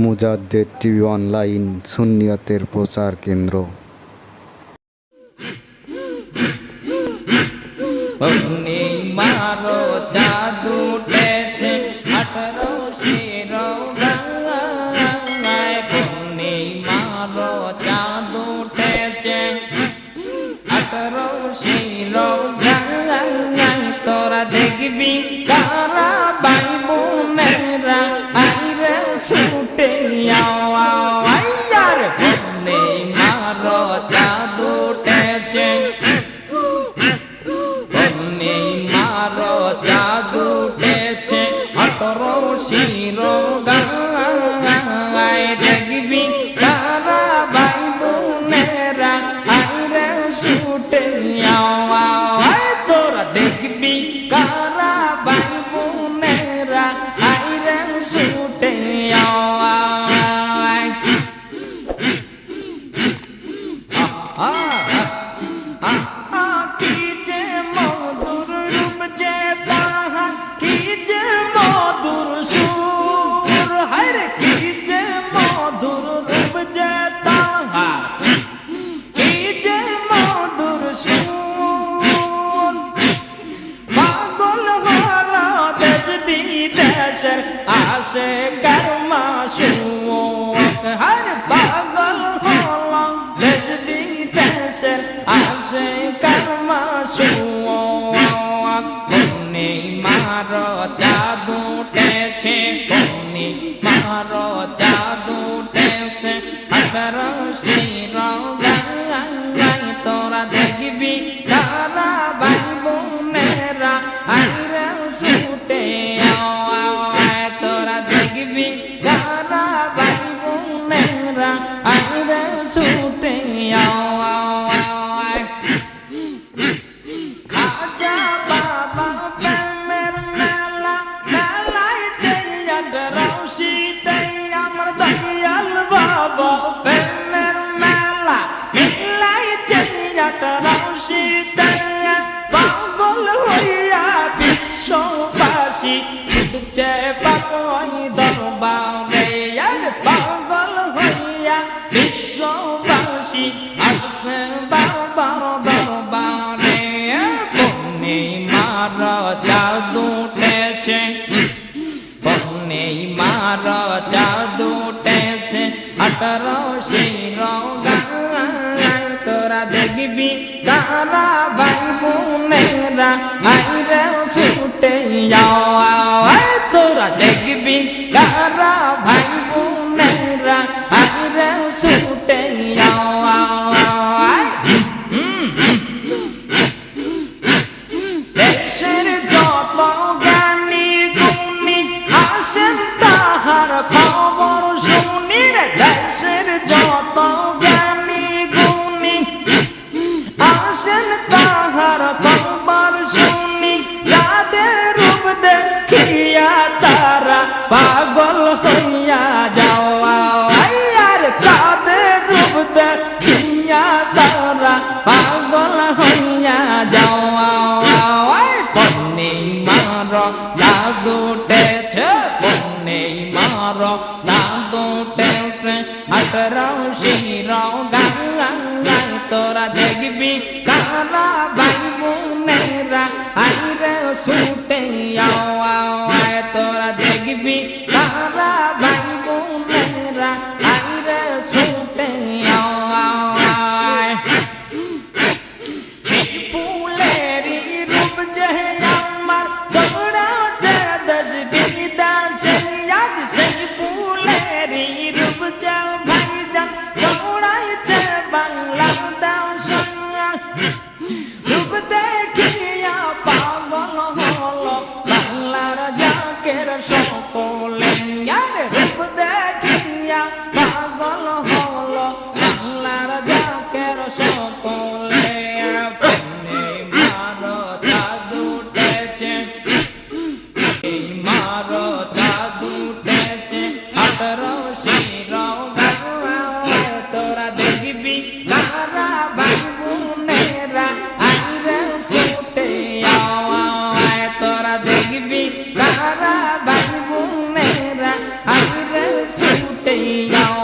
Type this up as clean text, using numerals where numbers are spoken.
Mujaddid TV online সুন্নিয়তের প্রচার কেন্দ্র। মারো চাঁদ উঠেছে 18 রোগায়, মারো চাঁদ উঠেছে 18 রোগায়। তোরা দেখবি কারা ভাই বোনেরা আইরে ছুটে আওয়ার, মারো চাঁদ উঠেছে, মারো চাঁদ উঠেছে 18 রোগায়। দেখবি তারা ভাই বোনেরা আইরে ছুটে আওয়ায়, তোরা দেখবি কারা ভাই বোনেরা আইরে ছুটে আওয়ায়। কি যে মধুর রূপ যে তাহার, কি যে মধুর সুর, হায়রে কি যে মধুর রূপ যে তাহার, কি যে মধুর সুর। পাগল হলো দেশ বিদেশের আশিকের মাসুক, হায়রে পাগল হলো দেশ বিদেশের আশিকের মাসুক। মারো চাঁদ উঠেছে, মারো চাঁদ উঠেছে 18 রোগায়। তোরা দেখবি তারা ভাই বোনেরা আইরে ছুটে আওয়ায়, তোরা দেখবি তারা ভাই বোনেরা আইরে ছুটে আওয়ায়। খাজা বাবা প্রেমের মেলা মেলায় চেয়ার রশিদে, আমার দয়াল বাবা প্রেমের মেলা মেলায় চেয়ার রশিদে। পাগল হইয়া বিশ্ববাসী ছুটছে পাগল দরবারে, পাগল হইয়া বিশ্ববাসী আসে বাবার দরবারে। মারো চাঁদ উঠেছে, মারো চাঁদ উঠেছে 18 রোগায়। তোরা দেখবি তারা ভাই বোনেরা আইরে ছুটে আওয়ায়, তোরা দেখবি তারা ভাই বোনেরা আইরে ছুটে আওয়ায়। দেশের যত জ্ঞানী গুণী আসেন তাহার খবর শুনি রে, দেশের যত জ্ঞানী গুণী আসেন তাহার খবর শুনি। যাদের রূপ দেখিয়া তারা পাগল হইয়া যাওয়া, আর কাদের রূপ দেখিয়া তারা পাগল হইয়া যাওয়া। মারো চাঁদ উঠেছে, মারো চাঁদ উঠেছে 18 রোগায়। তোরা দেখবি কারা ভাই বোনেরা আইরে ছুটে আওয়ায়, তোরা দেখবি কারা ভাই বোনেরা আইরে ছুটে আওয়ায়। ফুলেরই রূপ যে আমার ছড়াচ্ছে দেশ বিদেশে, আজ সেই ফুলেরই রূপ যে ভাইজান ছড়াইছে বাংলাদেশে। রূপ দেখিয়া পাগল হলো বাংলার জাকের সকলে, রূপ দেখিয়া পাগল হলো বাংলার জাকের সকলে। মারো চাঁদ উঠেছে, মারো চাঁদ উঠেছে 18 রোগায়। উঠে